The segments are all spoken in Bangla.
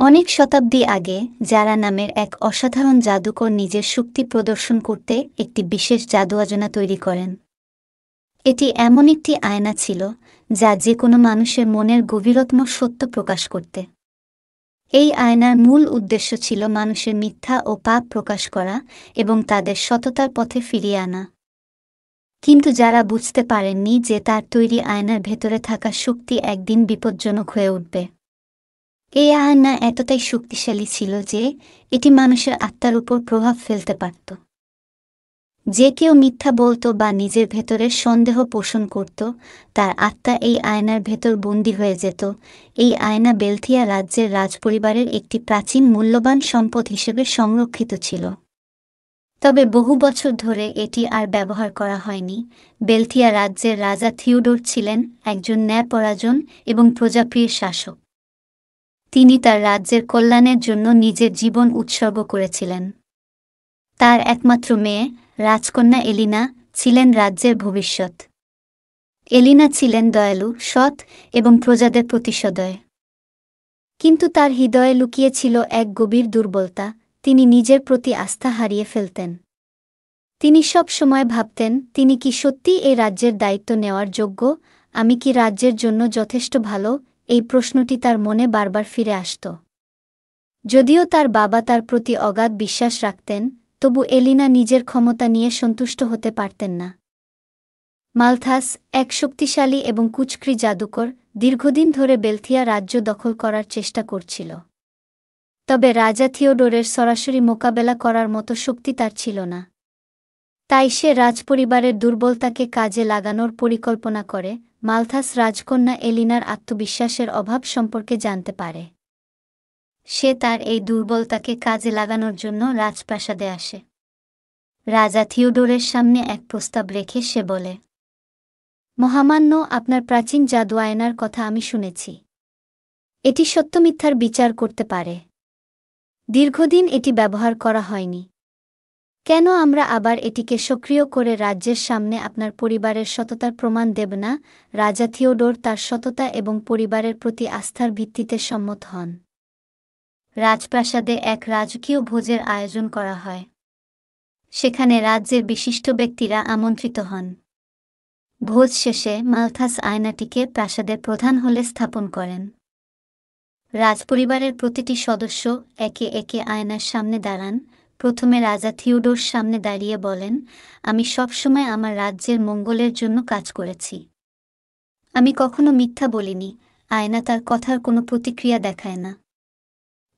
অনেক শতাব্দী আগে যারা নামের এক অসাধারণ জাদুকর নিজের শক্তি প্রদর্শন করতে একটি বিশেষ জাদু আয়না তৈরি করেন। এটি এমন একটি আয়না ছিল যা যে কোনো মানুষের মনের গভীরতম সত্য প্রকাশ করতে। এই আয়নার মূল উদ্দেশ্য ছিল মানুষের মিথ্যা ও পাপ প্রকাশ করা এবং তাদের সততার পথে ফিরিয়ে আনা। কিন্তু যারা বুঝতে পারেননি যে তার তৈরি আয়নার ভেতরে থাকা শক্তি একদিন বিপজ্জনক হয়ে উঠবে। এই আয়না এতটাই শক্তিশালী ছিল যে এটি মানুষের আত্মার উপর প্রভাব ফেলতে পারত। যে কেউ মিথ্যা বলতো বা নিজের ভেতরের সন্দেহ পোষণ করত, তার আত্মা এই আয়নার ভেতর বন্দী হয়ে যেত। এই আয়না বেলথিয়া রাজ্যের রাজপরিবারের একটি প্রাচীন মূল্যবান সম্পদ হিসেবে সংরক্ষিত ছিল। তবে বহু বছর ধরে এটি আর ব্যবহার করা হয়নি। বেলথিয়া রাজ্যের রাজা থিওডোর ছিলেন একজন ন্যায়পরায়ণ এবং প্রজাপ্রিয় শাসক। তিনি তার রাজ্যের কল্যাণের জন্য নিজের জীবন উৎসর্গ করেছিলেন। তার একমাত্র মেয়ে, রাজকন্যা এলিনা, ছিলেন রাজ্যের ভবিষ্যৎ। এলিনা ছিলেন দয়ালু, সৎ এবং প্রজাদের প্রতি সদয়। কিন্তু তার হৃদয়ে লুকিয়ে ছিল এক গভীর দুর্বলতা। তিনি নিজের প্রতি আস্থা হারিয়ে ফেলতেন। তিনি সব সময় ভাবতেন, তিনি কি সত্যিই এই রাজ্যের দায়িত্ব নেওয়ার যোগ্য? আমি কি রাজ্যের জন্য যথেষ্ট ভালো? এই প্রশ্নটি তার মনে বারবার ফিরে আসত। যদিও তার বাবা তার প্রতি অগাধ বিশ্বাস রাখতেন, তবু এলিনা নিজের ক্ষমতা নিয়ে সন্তুষ্ট হতে পারতেন না। মালথাস, এক শক্তিশালী এবং কুচক্রী জাদুকর, দীর্ঘদিন ধরে বেলথিয়া রাজ্য দখল করার চেষ্টা করছিল। তবে রাজা থিওডোরের সরাসরি মোকাবেলা করার মতো শক্তি তার ছিল না। তাই সে রাজপরিবারের দুর্বলতাকে কাজে লাগানোর পরিকল্পনা করে। মালথাস রাজকন্যা এলিনার আত্মবিশ্বাসের অভাব সম্পর্কে জানতে পারে। সে তার এই দুর্বলতাকে কাজে লাগানোর জন্য রাজপ্রাসাদে আসে। রাজা থিওডোরের সামনে এক প্রস্তাব রেখে সে বলে, মহামান্য, আপনার প্রাচীন জাদু আয়নার কথা আমি শুনেছি। এটি সত্য মিথ্যার বিচার করতে পারে। দীর্ঘদিন এটি ব্যবহার করা হয়নি। কেন আমরা আবার এটিকে সক্রিয় করে রাজ্যের সামনে আপনার পরিবারের সততার প্রমাণ দেব না? রাজা থিওডোর তার সততা এবং পরিবারের প্রতি আস্থার ভিত্তিতে সম্মত হন। রাজপ্রাসাদে এক রাজকীয় ভোজের আয়োজন করা হয়। সেখানে রাজ্যের বিশিষ্ট ব্যক্তিরা আমন্ত্রিত হন। ভোজ শেষে মালথাস আয়নাটিকে প্রাসাদের প্রধান হলে স্থাপন করেন। রাজপরিবারের প্রতিটি সদস্য একে একে আয়নার সামনে দাঁড়ান। প্রথমে রাজা থিওডোর সামনে দাঁড়িয়ে বলেন, আমি সবসময় আমার রাজ্যের মঙ্গলের জন্য কাজ করেছি। আমি কখনো মিথ্যা বলিনি। আয়না তার কথার কোনো প্রতিক্রিয়া দেখায় না।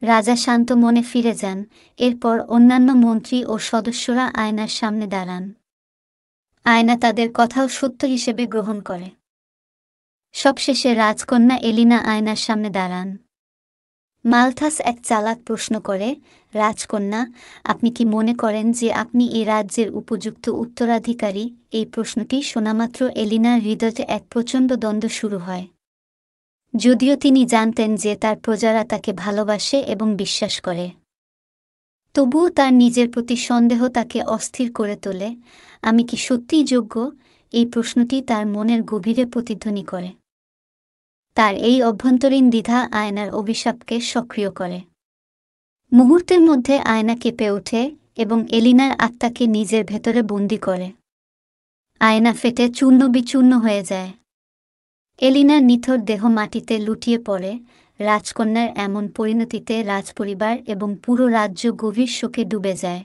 রাজা শান্ত মনে ফিরে যান। এরপর অন্যান্য মন্ত্রী ও সদস্যরা আয়নার সামনে দাঁড়ান। আয়না তাদের কথাও সত্য হিসেবে গ্রহণ করে। সবশেষে রাজকন্যা এলিনা আয়নার সামনে দাঁড়ান। মালথাস এক চালাক প্রশ্ন করে, রাজকন্যা, আপনি কি মনে করেন যে আপনি এই রাজ্যের উপযুক্ত উত্তরাধিকারী? এই প্রশ্নটি শোনামাত্র এলিনার হৃদয়ে এক প্রচণ্ড দ্বন্দ্ব শুরু হয়। যদিও তিনি জানতেন যে তার প্রজারা তাকে ভালোবাসে এবং বিশ্বাস করে, তবুও তার নিজের প্রতি সন্দেহ তাকে অস্থির করে তোলে। আমি কি সত্যিই যোগ্য? এই প্রশ্নটি তার মনের গভীরে প্রতিধ্বনি করে। তার এই অভ্যন্তরীণ দ্বিধা আয়নার অভিশাপকে সক্রিয় করে। মুহূর্তের মধ্যে আয়না কেঁপে ওঠে এবং এলিনার আত্মাকে নিজের ভেতরে বন্দী করে। আয়না ফেটে চূর্ণ বিচূর্ণ হয়ে যায়। এলিনার নিথর দেহ মাটিতে লুটিয়ে পড়ে। রাজকন্যার এমন পরিণতিতে রাজপরিবার এবং পুরো রাজ্য গভীর শোকে ডুবে যায়।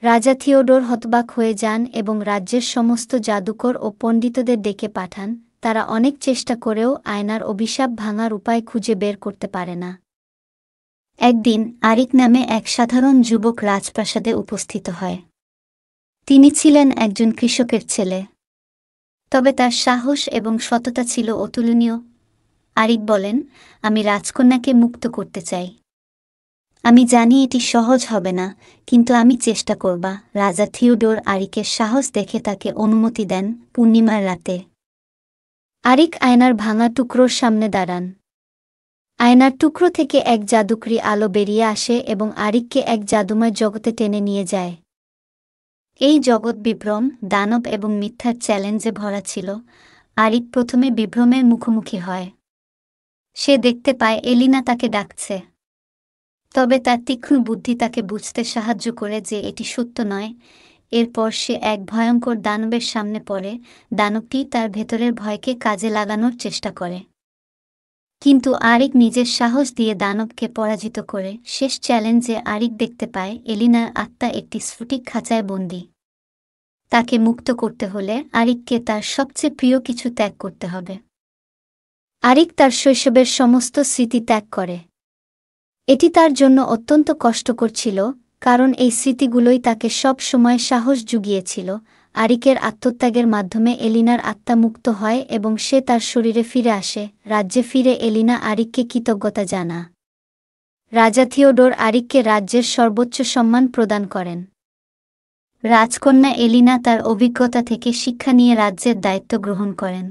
রাজা থিওডোর হতবাক হয়ে যান এবং রাজ্যের সমস্ত জাদুকর ও পণ্ডিতদের ডেকে পাঠান। তারা অনেক চেষ্টা করেও আয়নার অভিশাপ ভাঙার উপায় খুঁজে বের করতে পারে না। একদিন আরিক নামে এক সাধারণ যুবক রাজপ্রাসাদে উপস্থিত হয়। তিনি ছিলেন একজন কৃষকের ছেলে। তবে তার সাহস এবং সততা ছিল অতুলনীয়। আরিক বলেন, আমি রাজকন্যাকে মুক্ত করতে চাই। আমি জানি এটি সহজ হবে না, কিন্তু আমি চেষ্টা করব। রাজা থিওডোর আরিকের সাহস দেখে তাকে অনুমতি দেন। পূর্ণিমার রাতে আরিক আয়নার ভাঙা টুকরোর সামনে দাঁড়ান। আয়নার টুকরো থেকে এক জাদুকরী আলো বেরিয়ে আসে এবং আরিককে এক জাদুময় জগতে টেনে নিয়ে যায়। এই জগৎ বিভ্রম, দানব এবং মিথ্যার চ্যালেঞ্জে ভরা ছিল। আরিক প্রথমে বিভ্রমের মুখোমুখি হয়। সে দেখতে পায় এলিনা তাকে ডাকছে। তবে তার তীক্ষ্ণ বুদ্ধি তাকে বুঝতে সাহায্য করে যে এটি সত্য নয়। এরপর সে এক ভয়ঙ্কর দানবের সামনে পড়ে। দানবটি তার ভেতরের ভয়কে কাজে লাগানোর চেষ্টা করে, কিন্তু আরিক নিজের সাহস দিয়ে দানবকে পরাজিত করে। শেষ চ্যালেঞ্জে আরিক দেখতে পায় এলিনার আত্মা একটি স্ফটিক খাঁচায় বন্দী। তাকে মুক্ত করতে হলে আরিককে তার সবচেয়ে প্রিয় কিছু ত্যাগ করতে হবে। আরিক তার শৈশবের সমস্ত স্মৃতি ত্যাগ করে। এটি তার জন্য অত্যন্ত কষ্টকর ছিল, কারণ এই স্মৃতিগুলোই তাকে সব সময় সাহস জুগিয়েছিল। আরিকের আত্মত্যাগের মাধ্যমে এলিনার আত্মা মুক্ত হয় এবং সে তার শরীরে ফিরে আসে। রাজ্যে ফিরে এলিনা আরিককে কৃতজ্ঞতা জানা। রাজা থিওডোর আরিককে রাজ্যের সর্বোচ্চ সম্মান প্রদান করেন। রাজকন্যা এলিনা তার অভিজ্ঞতা থেকে শিক্ষা নিয়ে রাজ্যের দায়িত্ব গ্রহণ করেন।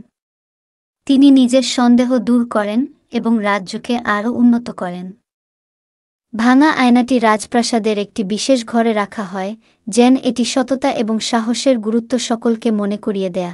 তিনি নিজের সন্দেহ দূর করেন এবং রাজ্যকে আরও উন্নত করেন। ভাঙা আয়নাটি রাজপ্রাসাদের একটি বিশেষ ঘরে রাখা হয়, যেন এটি সততা এবং সাহসের গুরুত্ব সকলকে মনে করিয়ে দেয়া।